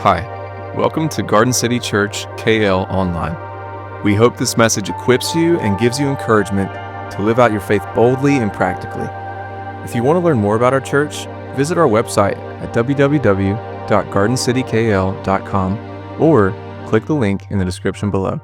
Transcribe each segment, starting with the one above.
Hi, welcome to Garden City Church KL Online. We hope this message equips you and gives you encouragement to live out your faith boldly and practically. If you want to learn more about our church, visit our website at www.gardencitykl.com or click the link in the description below.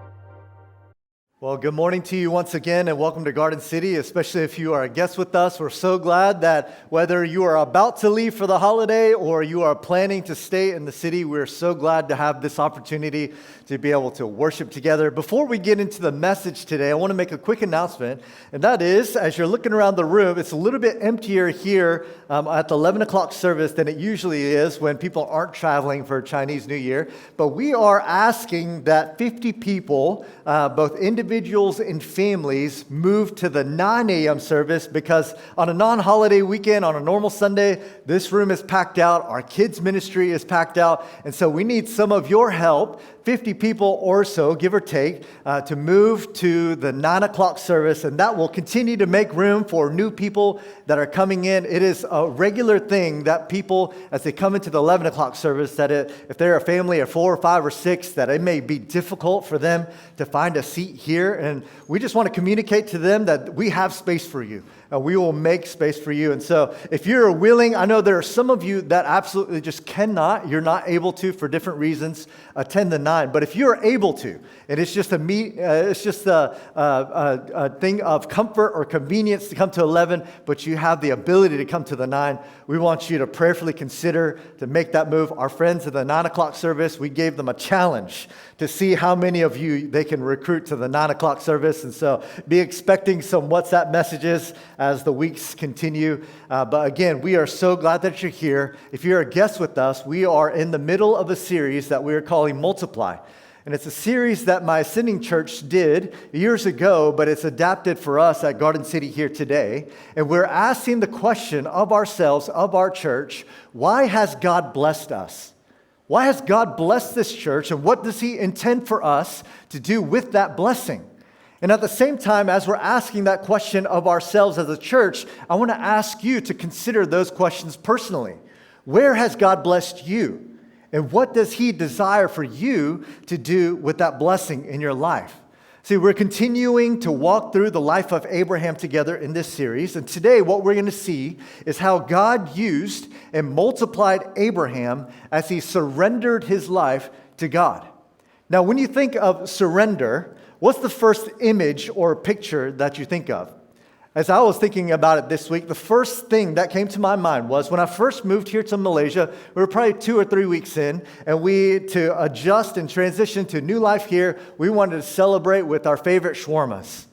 Well, good morning to you once again, and welcome to Garden City, especially if you are a guest with us. We're so glad that whether you are about to leave for the holiday or you are planning to stay in the city, we're so glad to have this opportunity to be able to worship together. Before we get into the message today, I want to make a quick announcement, and that is, as you're looking around the room, it's a little bit emptier here at the 11 o'clock service than it usually is when people aren't traveling for Chinese New Year. But we are asking that 50 people, both individuals and families, move to the 9 a.m. service because on a non-holiday weekend, on a normal Sunday, this room is packed out, our kids' ministry is packed out, and so we need some of your help, 50 people or so, give or take, to move to the 9 o'clock service, and that will continue to make room for new people that are coming in. It is a regular thing that people, as they come into the 11 o'clock service, that if they're a family of 4 or 5 or 6, that it may be difficult for them to find a seat here, and we just want to communicate to them that we have space for you. We will make space for you. And so if you're willing, I know there are some of you that absolutely just cannot, you're not able to for different reasons, attend the 9. But if you're able to, and it's just a thing of comfort or convenience to come to 11, but you have the ability to come to the 9, we want you to prayerfully consider to make that move. Our friends at the 9 o'clock service, we gave them a challenge to see how many of you they can recruit to the 9 o'clock service. And so be expecting some WhatsApp messages as the weeks continue. But again, we are so glad that you're here. If you're a guest with us, we are in the middle of a series that we are calling Multiply. And it's a series that my ascending church did years ago, but it's adapted for us at Garden City here today. And we're asking the question of ourselves, of our church, why has God blessed us? Why has God blessed this church, and what does He intend for us to do with that blessing? And at the same time, as we're asking that question of ourselves as a church, I want to ask you to consider those questions personally. Where has God blessed you? And what does He desire for you to do with that blessing in your life? See, we're continuing to walk through the life of Abraham together in this series. And today, what we're going to see is how God used and multiplied Abraham as he surrendered his life to God. Now, when you think of surrender, what's the first image or picture that you think of? As I was thinking about it this week, the first thing that came to my mind was when I first moved here to Malaysia, we were probably 2 or 3 weeks in, and to adjust and transition to new life here, we wanted to celebrate with our favorite shawarmas.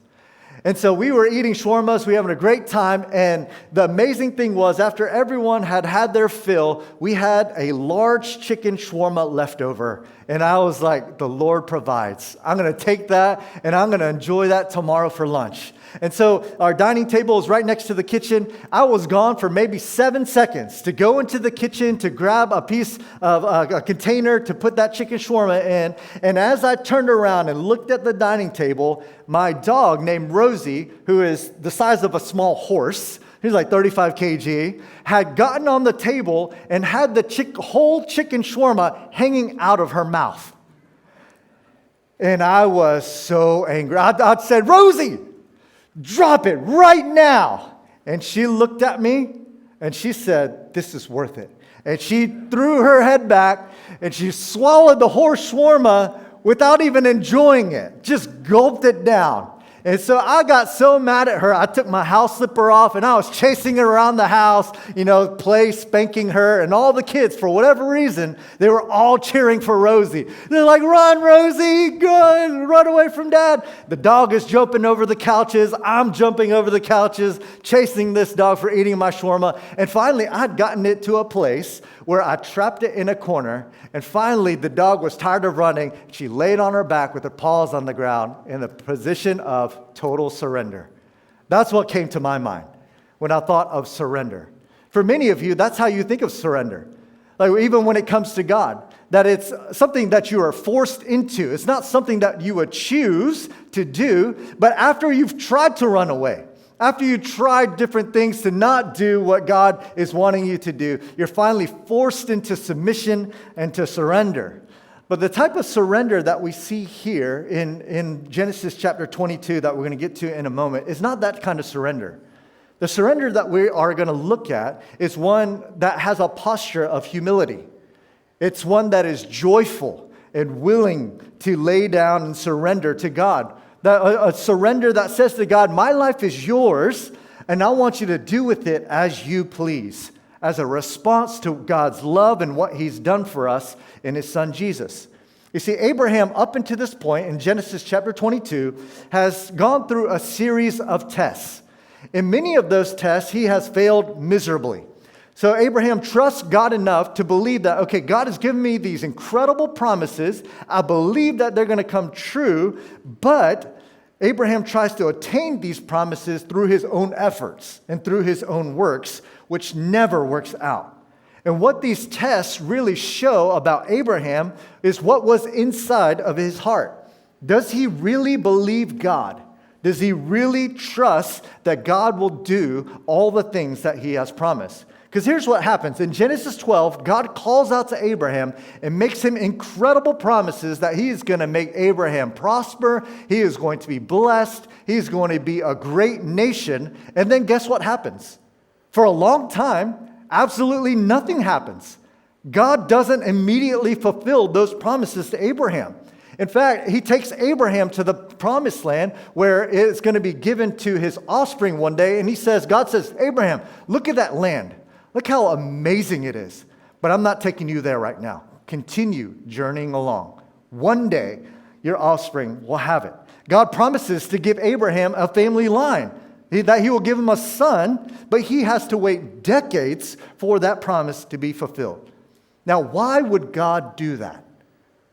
And so we were eating shawarmas, we were having a great time, and the amazing thing was after everyone had had their fill, we had a large chicken shawarma left over. And I was like, the Lord provides. I'm going to take that, and I'm going to enjoy that tomorrow for lunch. And so our dining table is right next to the kitchen. I was gone for maybe 7 seconds to go into the kitchen to grab a piece of a container to put that chicken shawarma in. And as I turned around and looked at the dining table, my dog named Rosie, who is the size of a small horse, he's like 35 kg, had gotten on the table and had the whole chicken shawarma hanging out of her mouth. And I was so angry. I said, Rosie, drop it right now. And she looked at me and she said, this is worth it. And she threw her head back and she swallowed the whole shawarma without even enjoying it. Just gulped it down. And so I got so mad at her, I took my house slipper off and I was chasing her around the house, spanking her, and all the kids, for whatever reason, they were all cheering for Rosie. They're like, run, Rosie, good, run away from Dad. The dog is jumping over the couches. I'm jumping over the couches, chasing this dog for eating my shawarma. And finally, I'd gotten it to a place where I trapped it in a corner. And finally, the dog was tired of running. She laid on her back with her paws on the ground in the position of total surrender. That's what came to my mind when I thought of surrender. For many of you, that's how you think of surrender. Like even when it comes to God, that it's something that you are forced into. It's not something that you would choose to do, but after you've tried to run away, After you tried different things to not do what God is wanting you to do, you're finally forced into submission and to surrender. But the type of surrender that we see here in Genesis chapter 22 that we're going to get to in a moment is not that kind of surrender. The surrender that we are going to look at is one that has a posture of humility. It's one that is joyful and willing to lay down and surrender to God. A surrender that says to God, my life is yours, and I want you to do with it as you please, as a response to God's love and what he's done for us in his son Jesus. You see, Abraham, up until this point in Genesis chapter 22, has gone through a series of tests. In many of those tests, he has failed miserably. So Abraham trusts God enough to believe that, okay, God has given me these incredible promises. I believe that they're going to come true, but Abraham tries to attain these promises through his own efforts and through his own works, which never works out. And what these tests really show about Abraham is what was inside of his heart. Does he really believe God? Does he really trust that God will do all the things that he has promised? Because here's what happens. In Genesis 12, God calls out to Abraham and makes him incredible promises that he is going to make Abraham prosper. He is going to be blessed. He is going to be a great nation. And then guess what happens? For a long time, absolutely nothing happens. God doesn't immediately fulfill those promises to Abraham. In fact, he takes Abraham to the promised land where it's going to be given to his offspring one day. And God says, Abraham, look at that land. Look how amazing it is. But I'm not taking you there right now. Continue journeying along. One day, your offspring will have it. God promises to give Abraham a family line, that he will give him a son, but he has to wait decades for that promise to be fulfilled. Now, why would God do that?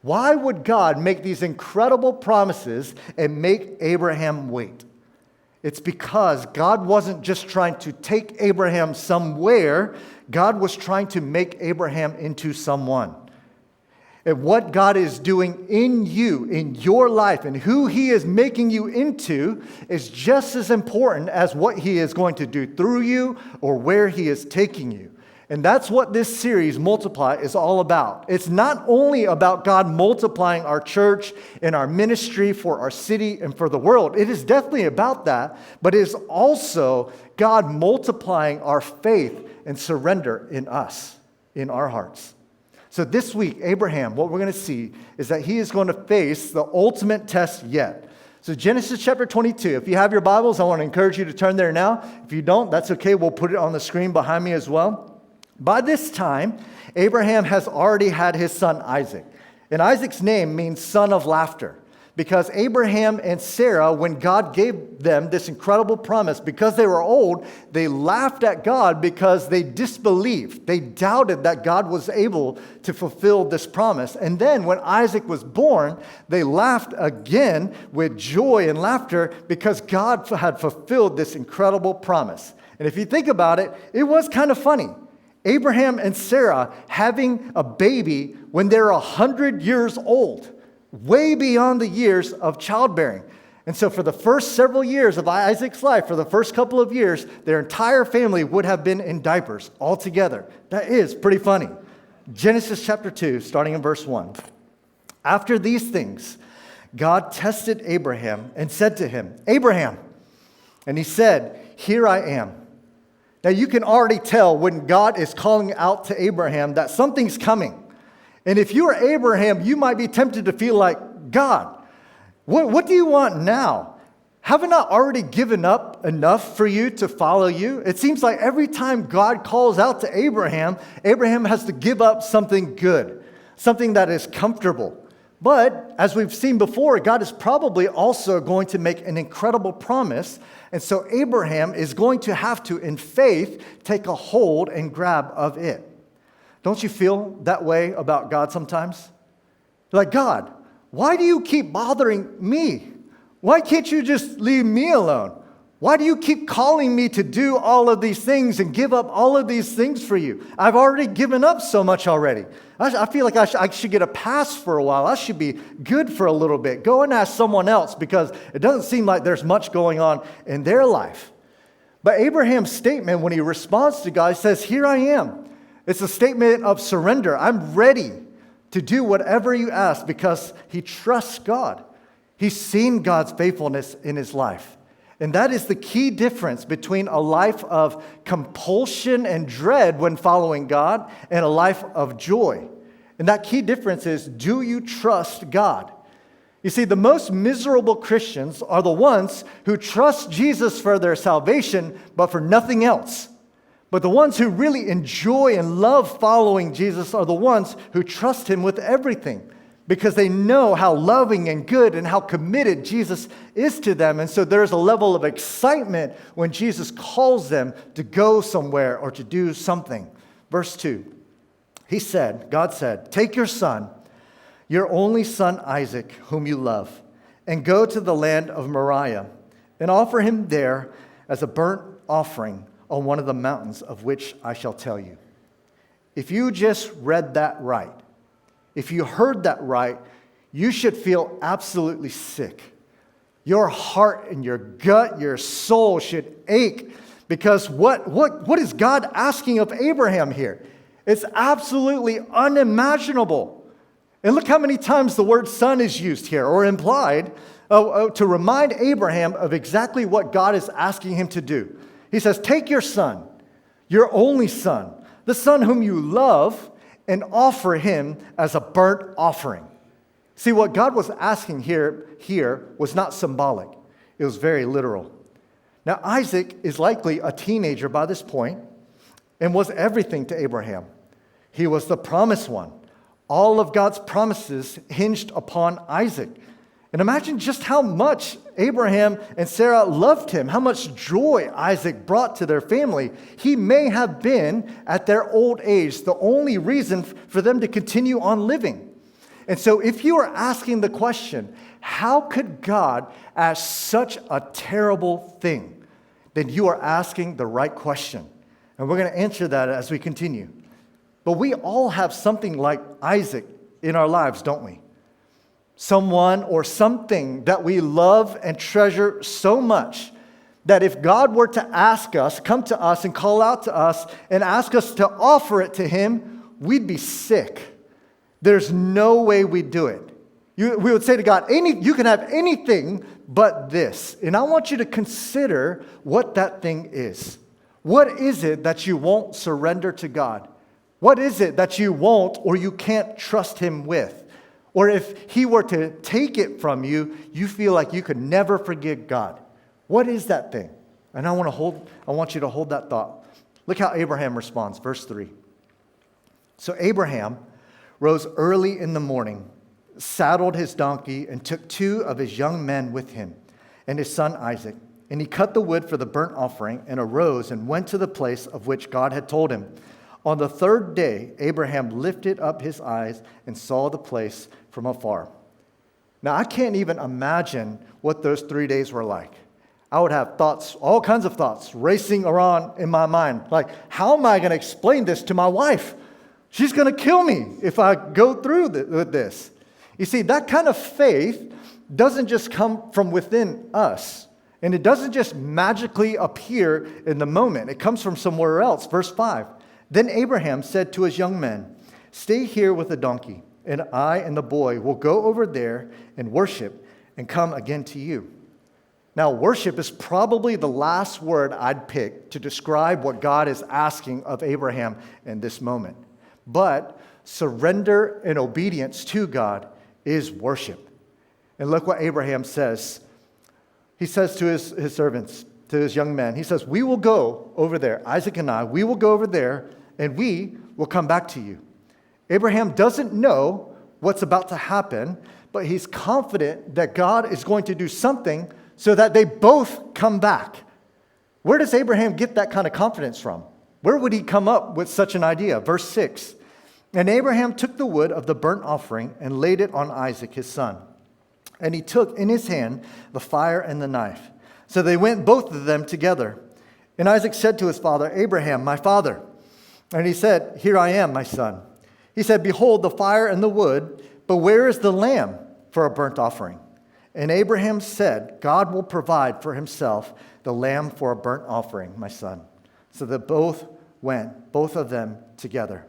Why would God make these incredible promises and make Abraham wait? It's because God wasn't just trying to take Abraham somewhere. God was trying to make Abraham into someone. And what God is doing in you, in your life, and who he is making you into is just as important as what he is going to do through you or where he is taking you. And that's what this series, Multiply, is all about. It's not only about God multiplying our church and our ministry for our city and for the world. It is definitely about that, but it is also God multiplying our faith and surrender in us, in our hearts. So this week, Abraham, what we're going to see is that he is going to face the ultimate test yet. So Genesis chapter 22, if you have your Bibles, I want to encourage you to turn there now. If you don't, that's okay. We'll put it on the screen behind me as well. By this time, Abraham has already had his son Isaac. And Isaac's name means son of laughter. Because Abraham and Sarah, when God gave them this incredible promise, because they were old, they laughed at God because they disbelieved. They doubted that God was able to fulfill this promise. And then when Isaac was born, they laughed again with joy and laughter because God had fulfilled this incredible promise. And if you think about it, it was kind of funny. Abraham and Sarah having a baby when they're 100 years old, way beyond the years of childbearing. And so for the first several years of Isaac's life, for the first couple of years, their entire family would have been in diapers all together. That is pretty funny. Genesis chapter 2, starting in verse 1. After these things, God tested Abraham and said to him, Abraham. And he said, here I am. Now you can already tell when God is calling out to Abraham that something's coming. And if you are Abraham, you might be tempted to feel like, God, what do you want now? Haven't I already given up enough for you to follow you? It seems like every time God calls out to Abraham, Abraham has to give up something good, something that is comfortable. But as we've seen before, God is probably also going to make an incredible promise. And so Abraham is going to have to, in faith, take a hold and grab of it. Don't you feel that way about God sometimes? Like, God, why do you keep bothering me? Why can't you just leave me alone? Why do you keep calling me to do all of these things and give up all of these things for you? I've already given up so much already. I feel like I should get a pass for a while. I should be good for a little bit. Go and ask someone else because it doesn't seem like there's much going on in their life. But Abraham's statement, when he responds to God, he says, "Here I am." It's a statement of surrender. I'm ready to do whatever you ask because he trusts God. He's seen God's faithfulness in his life. And that is the key difference between a life of compulsion and dread when following God and a life of joy. And that key difference is, do you trust God? You see, the most miserable Christians are the ones who trust Jesus for their salvation, but for nothing else. But the ones who really enjoy and love following Jesus are the ones who trust him with everything, because they know how loving and good and how committed Jesus is to them. And so there's a level of excitement when Jesus calls them to go somewhere or to do something. Verse 2, God said, "Take your son, your only son Isaac, whom you love, and go to the land of Moriah, and offer him there as a burnt offering on one of the mountains of which I shall tell you." If you just read that right, if you heard that right, you should feel absolutely sick. Your heart and your gut, your soul should ache, because what is God asking of Abraham here? It's absolutely unimaginable. And look how many times the word son is used here, or implied, to remind Abraham of exactly what God is asking him to do. He says, "Take your son, your only son, the son whom you love, and offer him as a burnt offering." See, what God was asking here was not symbolic. It was very literal. Now, Isaac is likely a teenager by this point and was everything to Abraham. He was the promised one. All of God's promises hinged upon Isaac. And imagine just how much Abraham and Sarah loved him, how much joy Isaac brought to their family. He may have been, at their old age, the only reason for them to continue on living. And so if you are asking the question, how could God ask such a terrible thing? Then you are asking the right question. And we're going to answer that as we continue. But we all have something like Isaac in our lives, don't we? Someone or something that we love and treasure so much that if God were to ask us, come to us and call out to us and ask us to offer it to him, we'd be sick. There's no way we'd do it. We would say to God, you can have anything but this. And I want you to consider what that thing is. What is it that you won't surrender to God? What is it that you won't or you can't trust him with? Or if he were to take it from you, you feel like you could never forgive God. What is that thing? And I want you to hold that thought. Look how Abraham responds, verse 3. "So Abraham rose early in the morning, saddled his donkey, and took 2 of his young men with him, and his son Isaac. And he cut the wood for the burnt offering, and arose and went to the place of which God had told him. On the 3rd day, Abraham lifted up his eyes and saw the place from afar." Now, I can't even imagine what those 3 days were like. I would have thoughts, all kinds of thoughts, racing around in my mind. Like, how am I going to explain this to my wife? She's going to kill me if I go through with this. You see, that kind of faith doesn't just come from within us. And it doesn't just magically appear in the moment. It comes from somewhere else. Verse 5. "Then Abraham said to his young men, 'Stay here with the donkey, and I and the boy will go over there and worship and come again to you.'" Now, worship is probably the last word I'd pick to describe what God is asking of Abraham in this moment. But surrender and obedience to God is worship. And look what Abraham says. He says to his servants, to his young men, he says, "We will go over there, Isaac and I, we will go over there, and we will come back to you." Abraham doesn't know what's about to happen, but he's confident that God is going to do something so that they both come back. Where does Abraham get that kind of confidence from? Where would he come up with such an idea? Verse 6, "And Abraham took the wood of the burnt offering and laid it on Isaac his son. And he took in his hand the fire and the knife. So they went both of them together. And Isaac said to his father, 'Abraham, my father.' And he said, 'Here I am, my son.' He said, 'Behold the fire and the wood, but where is the lamb for a burnt offering?' And Abraham said, 'God will provide for himself the lamb for a burnt offering, my son." So that both went, both of them together.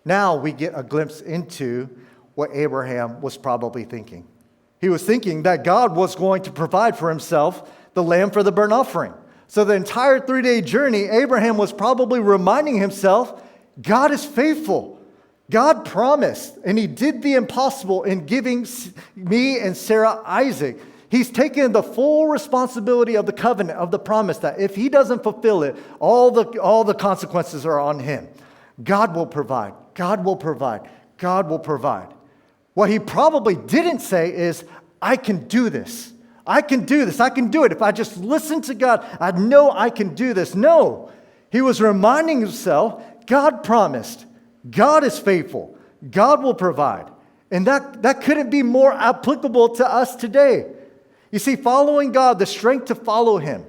Now we get a glimpse into what Abraham was probably thinking. He was thinking that God was going to provide for himself the lamb for the burnt offering. So the entire 3-day journey, Abraham was probably reminding himself, God is faithful. God promised, and he did the impossible in giving me and Sarah Isaac. He's taken the full responsibility of the covenant, of the promise, that if he doesn't fulfill it, all the consequences are on him. God will provide. God will provide. God will provide. What he probably didn't say is, I can do this. I can do this. I can do it. If I just listen to God, I know I can do this. No. He was reminding himself, God promised. God is faithful. God will provide. And that couldn't be more applicable to us today. You see, following God, the strength to follow him,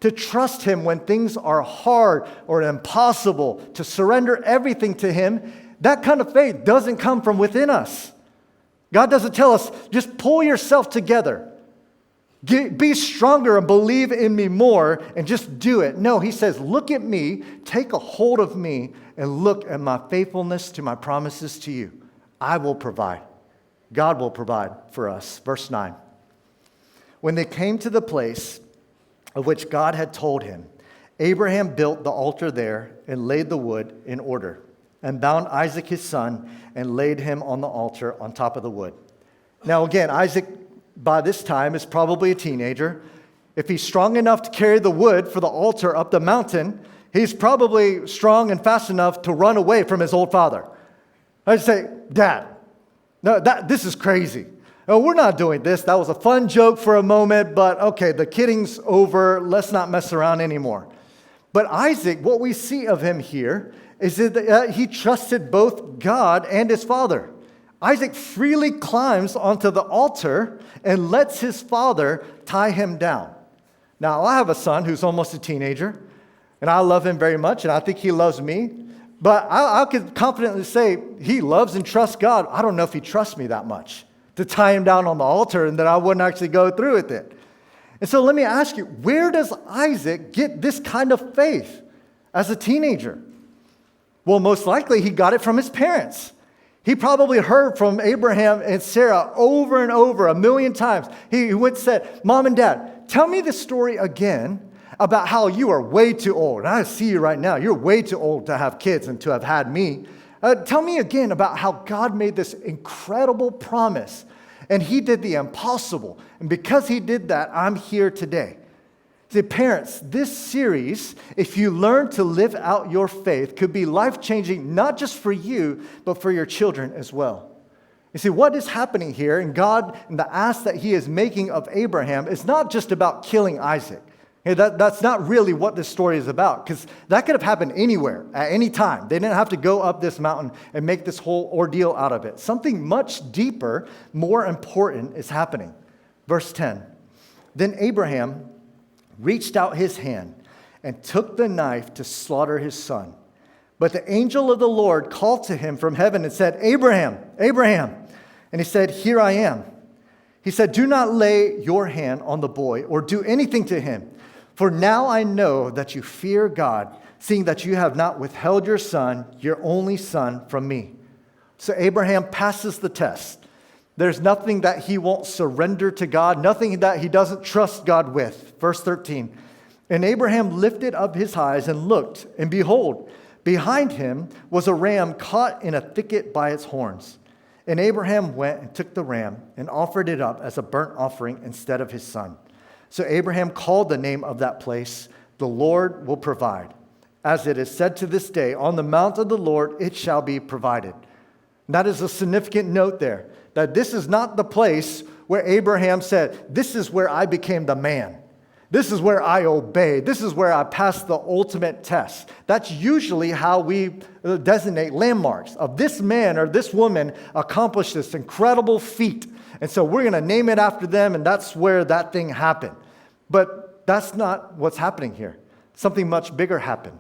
to trust him when things are hard or impossible, to surrender everything to him, that kind of faith doesn't come from within us. God doesn't tell us, just pull yourself together. Be stronger and believe in me more and just do it. No, he says, look at me, take a hold of me, and look at my faithfulness to my promises to you. I will provide. God will provide for us. Verse 9. When they came to the place of which God had told him, Abraham built the altar there and laid the wood in order, and bound Isaac his son and laid him on the altar on top of the wood. Now again, Isaac by this time is probably a teenager. If he's strong enough to carry the wood for the altar up the mountain, he's probably strong and fast enough to run away from his old father. I'd say, Dad, no, this is crazy. No, we're not doing this. That was a fun joke for a moment, but okay, the kidding's over. Let's not mess around anymore. But Isaac, what we see of him here is that he trusted both God and his father. Isaac freely climbs onto the altar and lets his father tie him down. Now, I have a son who's almost a teenager, and I love him very much, and I think he loves me. But I could confidently say he loves and trusts God. I don't know if he trusts me that much to tie him down on the altar and that I wouldn't actually go through with it. And so let me ask you, where does Isaac get this kind of faith as a teenager? Well, most likely he got it from his parents. He probably heard from Abraham and Sarah over and over 1,000,000 times. He went and said, Mom and Dad, tell me the story again about how you are way too old. And I see you right now. You're way too old to have kids and to have had me. Tell me again about how God made this incredible promise. And he did the impossible. And because he did that, I'm here today. See, parents, this series, if you learn to live out your faith, could be life-changing, not just for you, but for your children as well. You see, what is happening here, and God, and the ask that he is making of Abraham, is not just about killing Isaac. That's not really what this story is about, because that could have happened anywhere, at any time. They didn't have to go up this mountain and make this whole ordeal out of it. Something much deeper, more important is happening. Verse 10, Then Abraham reached out his hand and took the knife to slaughter his son. But the angel of the Lord called to him from heaven and said, Abraham, Abraham. And he said, Here I am. He said, Do not lay your hand on the boy or do anything to him. For now I know that you fear God, seeing that you have not withheld your son, your only son, from me. So Abraham passes the test. There's nothing that he won't surrender to God, nothing that he doesn't trust God with. Verse 13, And Abraham lifted up his eyes and looked, and behold, behind him was a ram caught in a thicket by its horns. And Abraham went and took the ram and offered it up as a burnt offering instead of his son. So Abraham called the name of that place, The Lord will provide. As it is said to this day, On the mount of the Lord it shall be provided. And that is a significant note there, that this is not the place where Abraham said, This is where I became the man. This is where I obeyed. This is where I passed the ultimate test. That's usually how we designate landmarks of this man or this woman accomplished this incredible feat. And so we're going to name it after them, and that's where that thing happened. But that's not what's happening here. Something much bigger happened.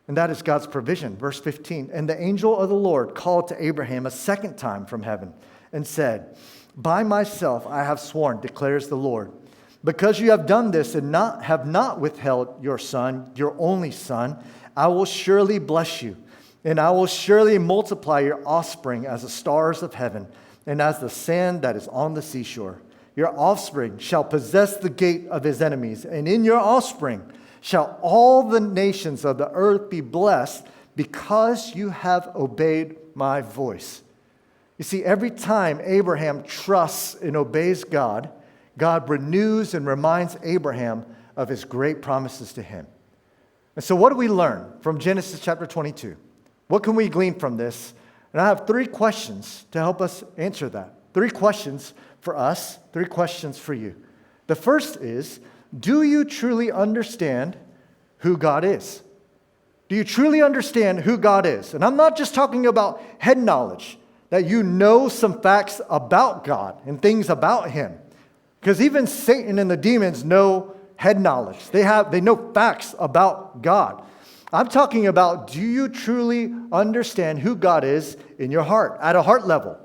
And that is God's provision. Verse 15, And the angel of the Lord called to Abraham a second time from heaven and said, By myself I have sworn, declares the Lord, Because you have done this and have not withheld your son, your only son, I will surely bless you, and I will surely multiply your offspring as the stars of heaven and as the sand that is on the seashore. Your offspring shall possess the gate of his enemies, and in your offspring shall all the nations of the earth be blessed, because you have obeyed my voice. You see, every time Abraham trusts and obeys God, God renews and reminds Abraham of his great promises to him. And so what do we learn from Genesis chapter 22? What can we glean from this? And I have 3 questions to help us answer that. 3 questions for us, 3 questions for you. The first is, do you truly understand who God is? Do you truly understand who God is? And I'm not just talking about head knowledge, that you know some facts about God and things about him. Because even Satan and the demons know head knowledge. They know facts about God. I'm talking about, do you truly understand who God is in your heart, at a heart level?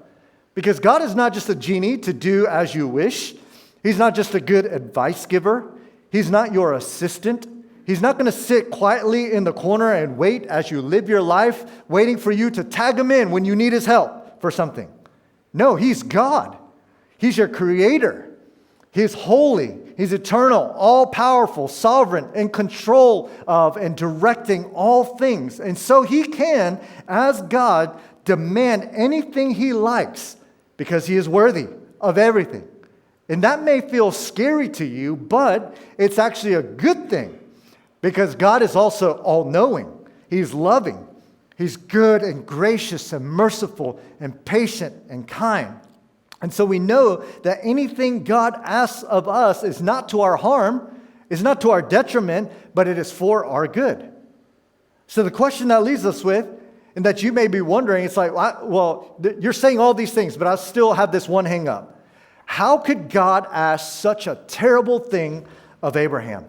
Because God is not just a genie to do as you wish. He's not just a good advice giver. He's not your assistant. He's not going to sit quietly in the corner and wait as you live your life, waiting for you to tag him in when you need his help for something. No, he's God. He's your creator. He's holy. He's eternal, all-powerful, sovereign, in control of and directing all things. And so he can, as God, demand anything he likes because he is worthy of everything. And that may feel scary to you, but it's actually a good thing. Because God is also all-knowing. He's loving. He's good and gracious and merciful and patient and kind. And so we know that anything God asks of us is not to our harm, is not to our detriment, but it is for our good. So the question that leaves us with, and that you may be wondering, it's like, well, you're saying all these things, but I still have this one hang up. How could God ask such a terrible thing of Abraham?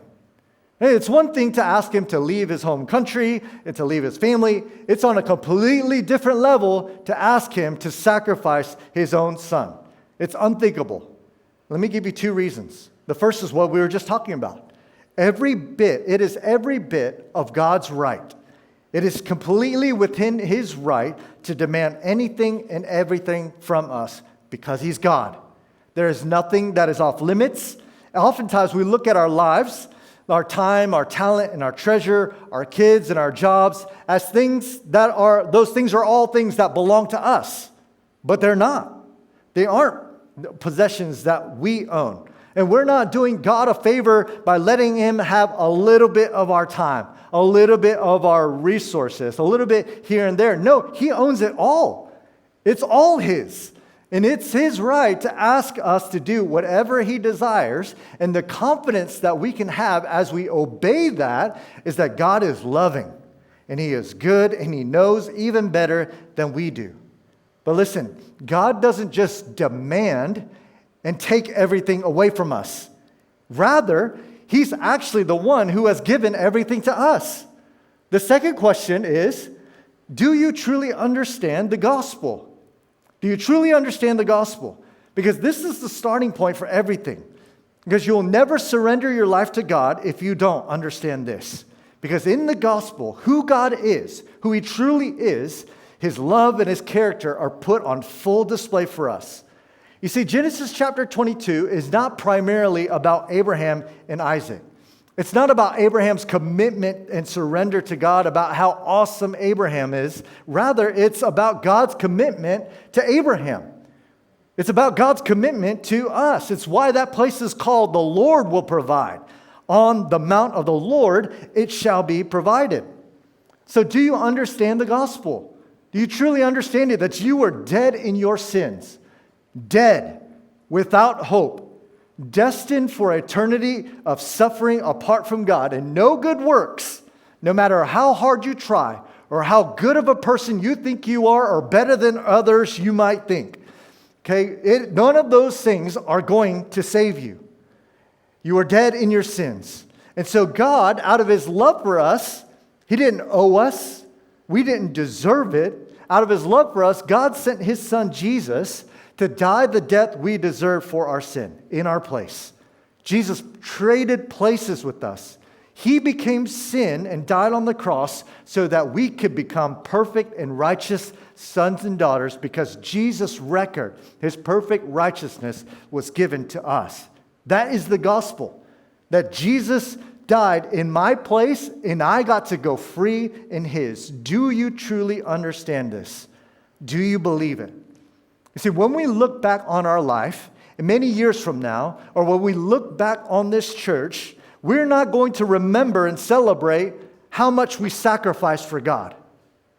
It's one thing to ask him to leave his home country and to leave his family. It's on a completely different level to ask him to sacrifice his own son. It's unthinkable. Let me give you 2 reasons. The first is what we were just talking about. It is every bit of God's right. It is completely within his right to demand anything and everything from us because he's God. There is nothing that is off limits. Oftentimes we look at our lives, our time, our talent, and our treasure, our kids and our jobs as those things are all things that belong to us. But they're not. They aren't possessions that we own. And we're not doing God a favor by letting him have a little bit of our time, a little bit of our resources, a little bit here and there. No, he owns it all. It's all his. And it's his right to ask us to do whatever he desires. And the confidence that we can have as we obey that is that God is loving. And he is good and he knows even better than we do. But listen, God doesn't just demand and take everything away from us. Rather, he's actually the one who has given everything to us. The second question is, do you truly understand the gospel? Do you truly understand the gospel? Because this is the starting point for everything. Because you'll never surrender your life to God if you don't understand this. Because in the gospel, who God is, who he truly is, his love and his character are put on full display for us. You see, Genesis chapter 22 is not primarily about Abraham and Isaac. It's not about Abraham's commitment and surrender to God, about how awesome Abraham is. Rather, it's about God's commitment to Abraham. It's about God's commitment to us. It's why that place is called the Lord will provide. On the mount of the Lord, it shall be provided. So do you understand the gospel? Do you truly understand it, that you were dead in your sins, dead, without hope, destined for eternity of suffering apart from God, and no good works, no matter how hard you try or how good of a person you think you are or better than others you might think. Okay, none of those things are going to save you. You are dead in your sins. And so God, out of his love for us, he didn't owe us. We didn't deserve it. Out of his love for us, God sent his son Jesus to die the death we deserve for our sin in our place. Jesus traded places with us. He became sin and died on the cross so that we could become perfect and righteous sons and daughters, because Jesus' record, his perfect righteousness, was given to us. That is the gospel, that Jesus died in my place and I got to go free in his. Do you truly understand this? Do you believe it? You see, when we look back on our life, and many years from now, or when we look back on this church, we're not going to remember and celebrate how much we sacrificed for God.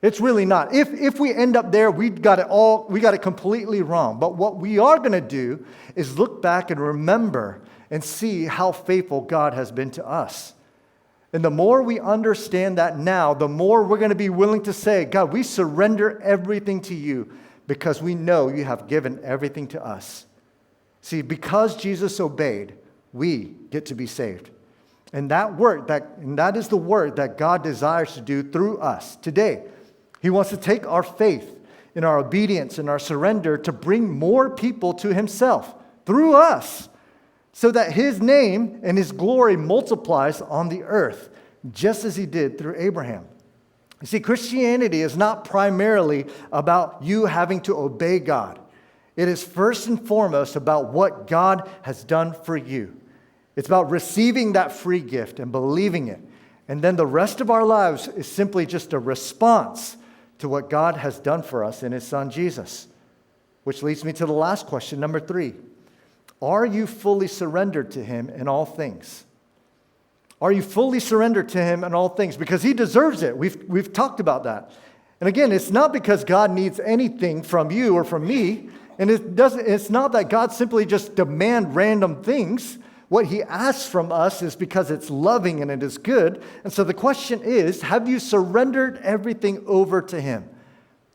It's really not. If we end up there, we got it completely wrong. But what we are going to do is look back and remember and see how faithful God has been to us. And the more we understand that now, the more we're going to be willing to say, God, we surrender everything to you because we know you have given everything to us. See, because Jesus obeyed, we get to be saved. And that is the work that God desires to do through us today. He wants to take our faith and our obedience and our surrender to bring more people to himself through us, so that his name and his glory multiplies on the earth, just as he did through Abraham. You see, Christianity is not primarily about you having to obey God. It is first and foremost about what God has done for you. It's about receiving that free gift and believing it. And then the rest of our lives is simply just a response to what God has done for us in his son Jesus. Which leads me to the last question, number 3. Are you fully surrendered to him in all things? Are you fully surrendered to him in all things? Because he deserves it. We've talked about that. And again, it's not because God needs anything from you or from me. And it's not that God simply just demands random things. What he asks from us is because it's loving and it is good. And so the question is, have you surrendered everything over to him?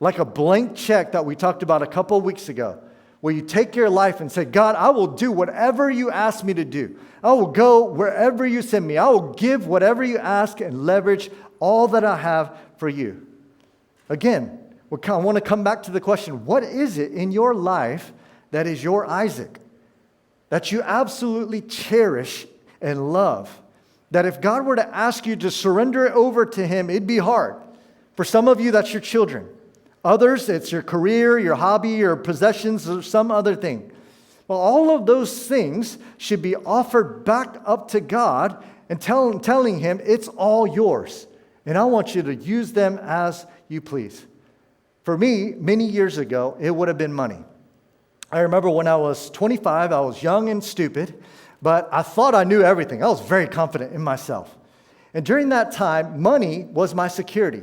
Like a blank check that we talked about a couple of weeks ago, where you take your life and say, God, I will do whatever you ask me to do. I will go wherever you send me. I will give whatever you ask and leverage all that I have for you. Again, I want to come back to the question, what is it in your life that is your Isaac, that you absolutely cherish and love, that if God were to ask you to surrender it over to him, it'd be hard. For some of you, that's your children. Others, it's your career, your hobby, your possessions, or some other thing. Well, all of those things should be offered back up to God and telling him it's all yours. And I want you to use them as you please. For me, many years ago, it would have been money. I remember when I was 25, I was young and stupid, but I thought I knew everything. I was very confident in myself. And during that time, money was my security.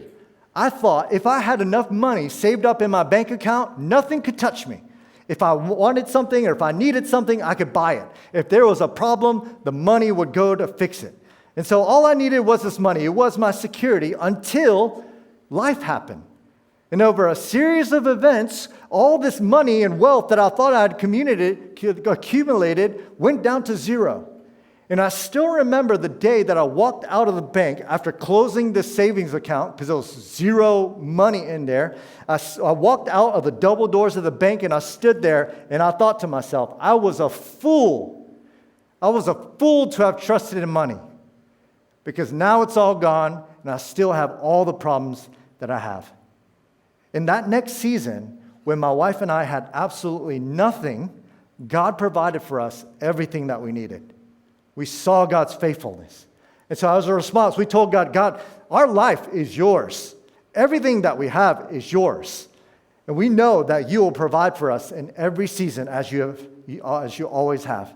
I thought if I had enough money saved up in my bank account, nothing could touch me. If I wanted something or if I needed something, I could buy it. If there was a problem, the money would go to fix it. And so all I needed was this money. It was my security until life happened. And over a series of events, all this money and wealth that I thought I had accumulated went down to zero. And I still remember the day that I walked out of the bank after closing this savings account, because there was zero money in there. I walked out of the double doors of the bank and I stood there and I thought to myself, I was a fool. I was a fool to have trusted in money, because now it's all gone and I still have all the problems that I have. In that next season, when my wife and I had absolutely nothing, God provided for us everything that we needed. We saw God's faithfulness. And so as a response, we told God, God, our life is yours. Everything that we have is yours. And we know that you will provide for us in every season as you always have.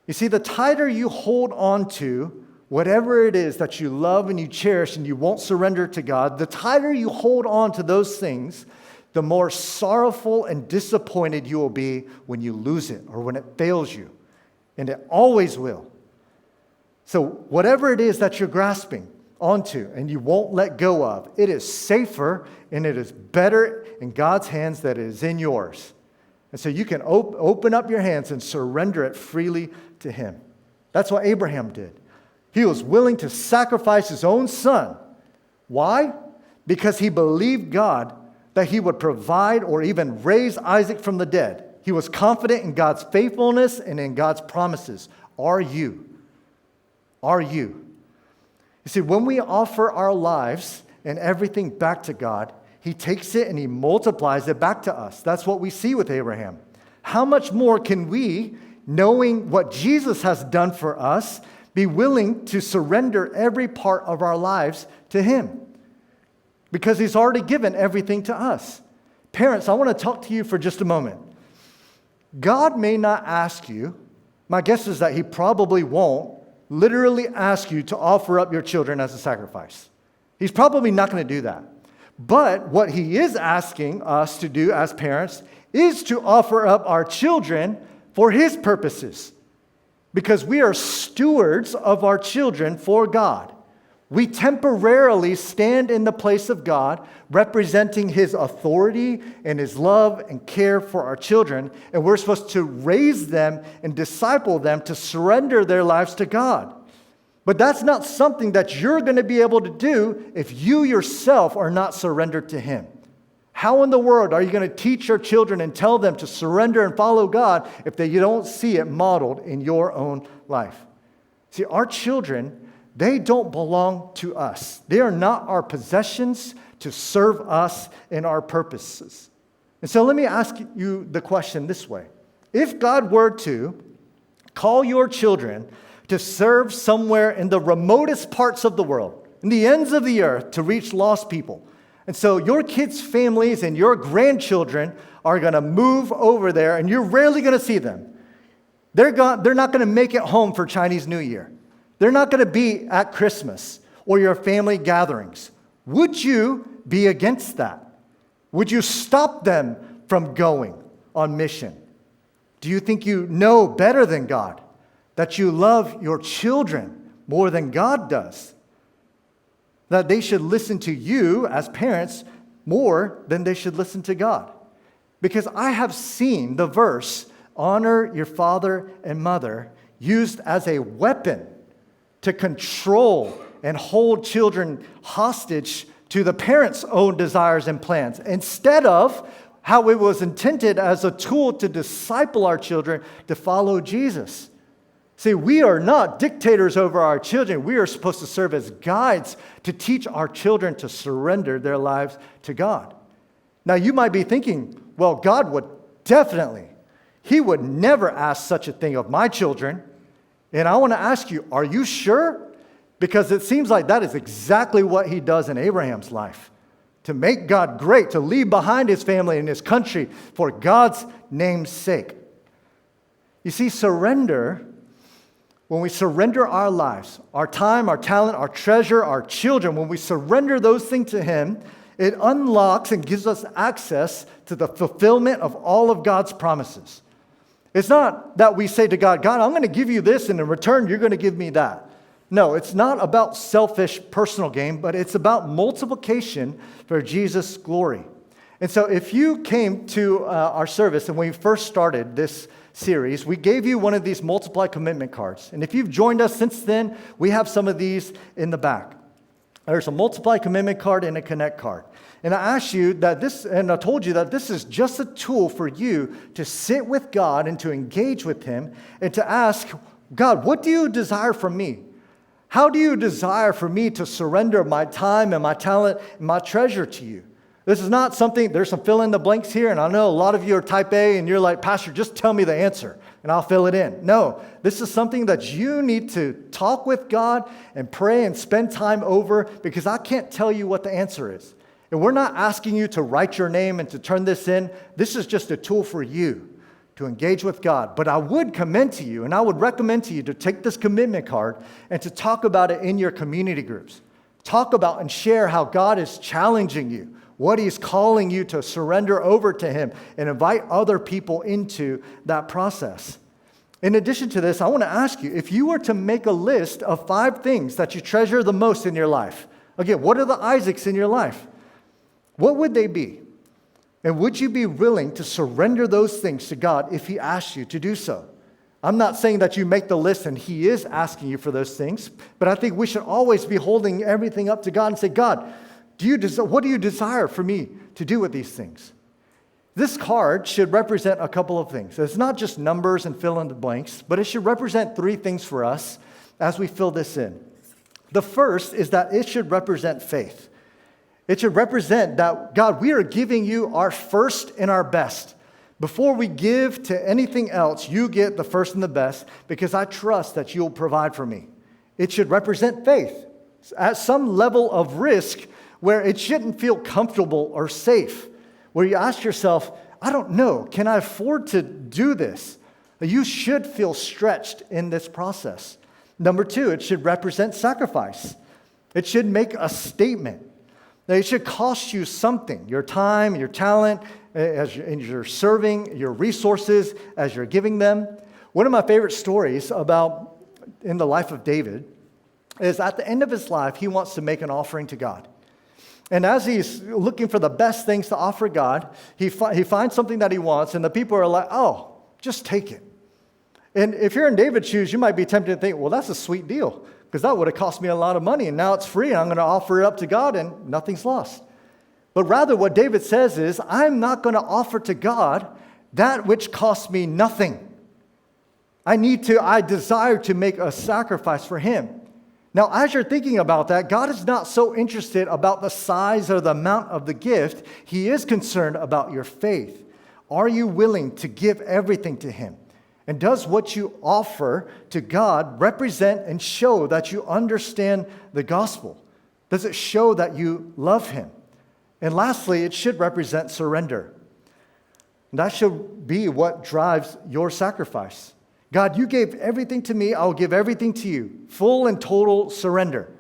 You see, the tighter you hold on to whatever it is that you love and you cherish and you won't surrender to God, the tighter you hold on to those things, the more sorrowful and disappointed you will be when you lose it or when it fails you. And it always will. So whatever it is that you're grasping onto and you won't let go of, it is safer and it is better in God's hands than it is in yours. And so you can open up your hands and surrender it freely to him. That's what Abraham did. He was willing to sacrifice his own son. Why? Because he believed God that he would provide or even raise Isaac from the dead. He was confident in God's faithfulness and in God's promises. Are you? Are you? You see, when we offer our lives and everything back to God, He takes it and He multiplies it back to us. That's what we see with Abraham. How much more can we, knowing what Jesus has done for us, be willing to surrender every part of our lives to Him? Because He's already given everything to us. Parents, I want to talk to you for just a moment. God may not ask you, my guess is that He probably won't literally ask you to offer up your children as a sacrifice. He's probably not going to do that. But what He is asking us to do as parents is to offer up our children for His purposes. Because we are stewards of our children for God. We temporarily stand in the place of God, representing His authority and His love and care for our children, and we're supposed to raise them and disciple them to surrender their lives to God. But that's not something that you're going to be able to do if you yourself are not surrendered to Him. How in the world are you going to teach your children and tell them to surrender and follow God if you don't see it modeled in your own life? See, our children, they don't belong to us. They are not our possessions to serve us in our purposes. And so let me ask you the question this way. If God were to call your children to serve somewhere in the remotest parts of the world, in the ends of the earth, to reach lost people, and so your kids' families and your grandchildren are going to move over there, and you're rarely going to see them. They're not going to make it home for Chinese New Year. They're not going to be at Christmas or your family gatherings. Would you be against that? Would you stop them from going on mission? Do you think you know better than God? That you love your children more than God does? That they should listen to you as parents more than they should listen to God? Because I have seen the verse, honor your father and mother, used as a weapon to control and hold children hostage to the parents' own desires and plans, instead of how it was intended as a tool to disciple our children to follow Jesus. See, we are not dictators over our children. We are supposed to serve as guides to teach our children to surrender their lives to God. Now, you might be thinking, well, God would definitely, He would never ask such a thing of my children. And I want to ask you, are you sure? Because it seems like that is exactly what He does in Abraham's life. To make God great, to leave behind his family and his country for God's name's sake. You see, surrender, when we surrender our lives, our time, our talent, our treasure, our children, when we surrender those things to Him, it unlocks and gives us access to the fulfillment of all of God's promises. It's not that we say to God, God, I'm going to give you this, and in return, you're going to give me that. No, it's not about selfish personal gain, but it's about multiplication for Jesus' glory. And so if you came to our service and when we first started this series, we gave you one of these multiply commitment cards. And if you've joined us since then, we have some of these in the back. There's a multiply commitment card and a connect card. And I asked you that I told you that this is just a tool for you to sit with God and to engage with Him and to ask, God, what do you desire from me? How do you desire for me to surrender my time and my talent and my treasure to you? This is not something, there's some fill in the blanks here, and I know a lot of you are type A and you're like, Pastor, just tell me the answer and I'll fill it in. No, this is something that you need to talk with God and pray and spend time over, because I can't tell you what the answer is. And we're not asking you to write your name and to turn this in. This is just a tool for you to engage with God. But I would commend to you, and I would recommend to you to take this commitment card and to talk about it in your community groups. Talk about and share how God is challenging you, what He's calling you to surrender over to Him, and invite other people into that process. In addition to this, I want to ask you, if you were to make a list of 5 things that you treasure the most in your life, again, what are the Isaacs in your life? What would they be? And would you be willing to surrender those things to God if He asked you to do so? I'm not saying that you make the list and He is asking you for those things, but I think we should always be holding everything up to God and say, God, what do you desire for me to do with these things? This card should represent a couple of things. It's not just numbers and fill in the blanks, but it should represent three things for us as we fill this in. The first is that it should represent faith. It should represent that, God, we are giving you our first and our best. Before we give to anything else, you get the first and the best because I trust that you'll provide for me. It should represent faith at some level of risk where it shouldn't feel comfortable or safe, where you ask yourself, I don't know, can I afford to do this? You should feel stretched in this process. Number two, it should represent sacrifice. It should make a statement. It should cost you something, your time, your talent, as you're serving, your resources, as you're giving them. One of my favorite stories about in the life of David is at the end of his life, he wants to make an offering to God. And as he's looking for the best things to offer God, he finds something that he wants, and the people are like, oh, just take it. And if you're in David's shoes, you might be tempted to think, well, that's a sweet deal, because that would have cost me a lot of money, and now it's free, and I'm going to offer it up to God, and nothing's lost. But rather what David says is, I'm not going to offer to God that which costs me nothing. I desire to make a sacrifice for him. Now, as you're thinking about that, God is not so interested about the size or the amount of the gift. He is concerned about your faith. Are you willing to give everything to him? And does what you offer to God represent and show that you understand the gospel? Does it show that you love him? And lastly, it should represent surrender. And that should be what drives your sacrifice. God, you gave everything to me, I'll give everything to you. Full and total surrender.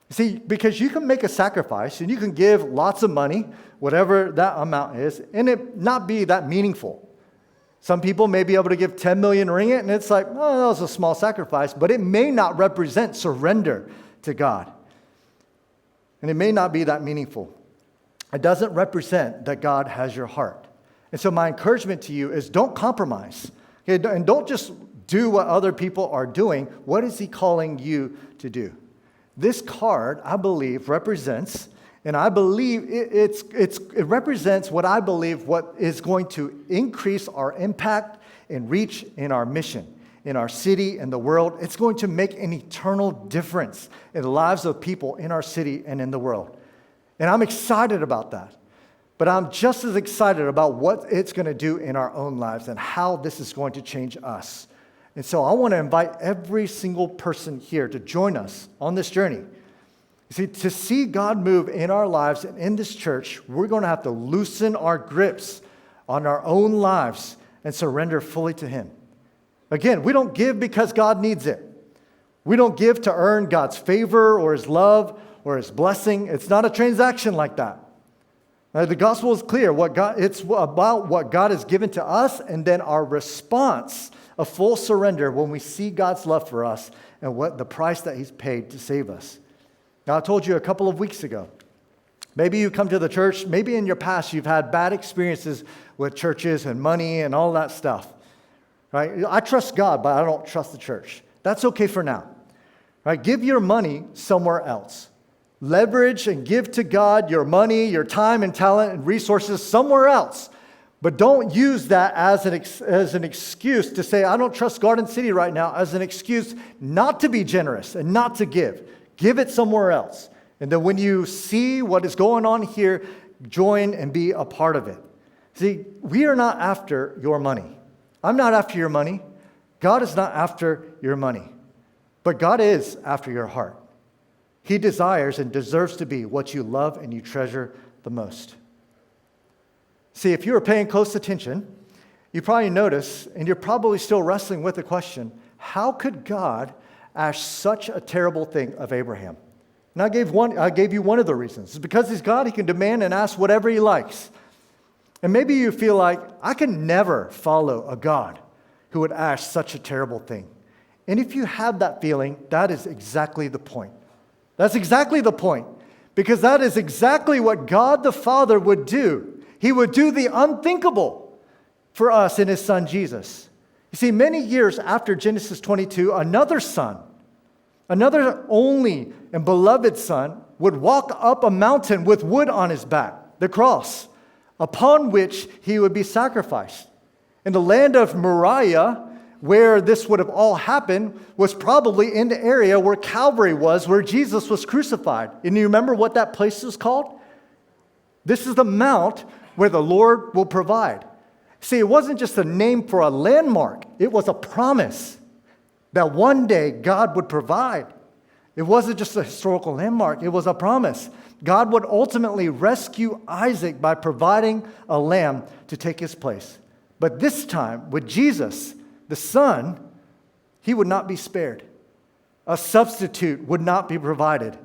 See, because you can make a sacrifice and you can give lots of money, whatever that amount is, and it not be that meaningful. Some people may be able to give 10 million ringgit, and it's like, oh, that was a small sacrifice, but it may not represent surrender to God. And it may not be that meaningful. It doesn't represent that God has your heart. And so my encouragement to you is don't compromise. Okay, and don't just do what other people are doing. What is he calling you to do? This card, I believe, represents, and I believe it represents what I believe what is going to increase our impact and reach in our mission, in our city, and the world. It's going to make an eternal difference in the lives of people in our city and in the world. And I'm excited about that. But I'm just as excited about what it's going to do in our own lives and how this is going to change us. And so I want to invite every single person here to join us on this journey. See, to see God move in our lives and in this church, we're going to have to loosen our grips on our own lives and surrender fully to him. Again, we don't give because God needs it. We don't give to earn God's favor or his love or his blessing. It's not a transaction like that. The gospel is clear. It's about what God has given to us and then our response of full surrender when we see God's love for us and what the price that he's paid to save us. Now, I told you a couple of weeks ago, maybe you come to the church, maybe in your past you've had bad experiences with churches and money and all that stuff. Right? I trust God, but I don't trust the church. That's okay for now. Right? Give your money somewhere else. Leverage and give to God your money, your time and talent and resources somewhere else. But don't use that as an excuse to say, I don't trust Garden City right now, as an excuse not to be generous and not to give. Give it somewhere else. And then when you see what is going on here, join and be a part of it. See, we are not after your money. I'm not after your money. God is not after your money. But God is after your heart. He desires and deserves to be what you love and you treasure the most. See, if you were paying close attention, you probably notice, and you're probably still wrestling with the question, how could God ask such a terrible thing of Abraham? And I gave you one of the reasons. It's because he's God, he can demand and ask whatever he likes. And maybe you feel like, I can never follow a God who would ask such a terrible thing. And if you have that feeling, that is exactly the point. That's exactly the point. Because that is exactly what God the Father would do. He would do the unthinkable for us in his son Jesus. You see, many years after Genesis 22, another son, another only and beloved son, would walk up a mountain with wood on his back, the cross, upon which he would be sacrificed. In the land of Moriah, where this would have all happened, was probably in the area where Calvary was, where Jesus was crucified. And you remember what that place is called? This is the mount where the Lord will provide. See, it wasn't just a name for a landmark. It was a promise that one day God would provide. It wasn't just a historical landmark. It was a promise. God would ultimately rescue Isaac by providing a lamb to take his place. But this time, with Jesus, the Son, he would not be spared. A substitute would not be provided.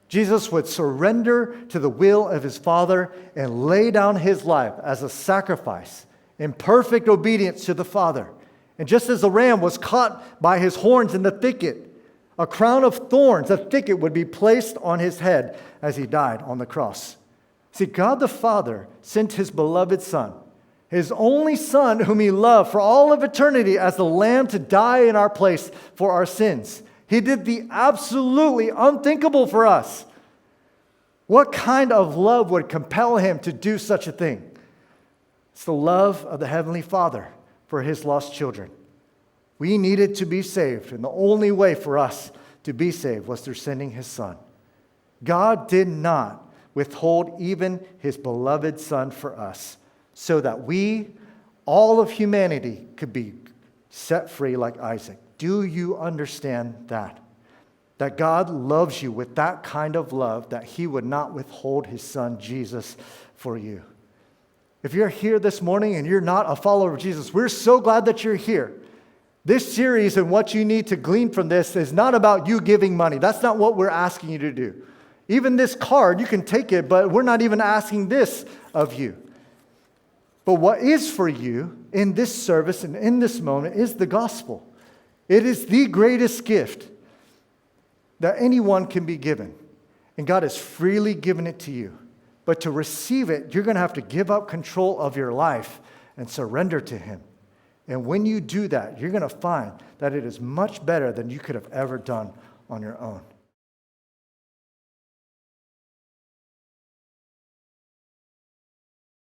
Jesus would surrender to the will of his Father and lay down his life as a sacrifice in perfect obedience to the Father. And just as the ram was caught by his horns in the thicket, a crown of thorns, a thicket, would be placed on his head as he died on the cross. See, God the Father sent his beloved Son, his only Son whom he loved for all of eternity, as the lamb to die in our place for our sins. He did the absolutely unthinkable for us. What kind of love would compel him to do such a thing? It's the love of the Heavenly Father for his lost children. We needed to be saved, and the only way for us to be saved was through sending his Son. God did not withhold even his beloved Son for us, so that we, all of humanity, could be set free like Isaac. Do you understand that? That God loves you with that kind of love, that he would not withhold his Son, Jesus, for you. If you're here this morning and you're not a follower of Jesus, we're so glad that you're here. This series and what you need to glean from this is not about you giving money. That's not what we're asking you to do. Even this card, you can take it, but we're not even asking this of you. But what is for you in this service and in this moment is the gospel. It is the greatest gift that anyone can be given. And God has freely given it to you. But to receive it, you're going to have to give up control of your life and surrender to him. And when you do that, you're going to find that it is much better than you could have ever done on your own.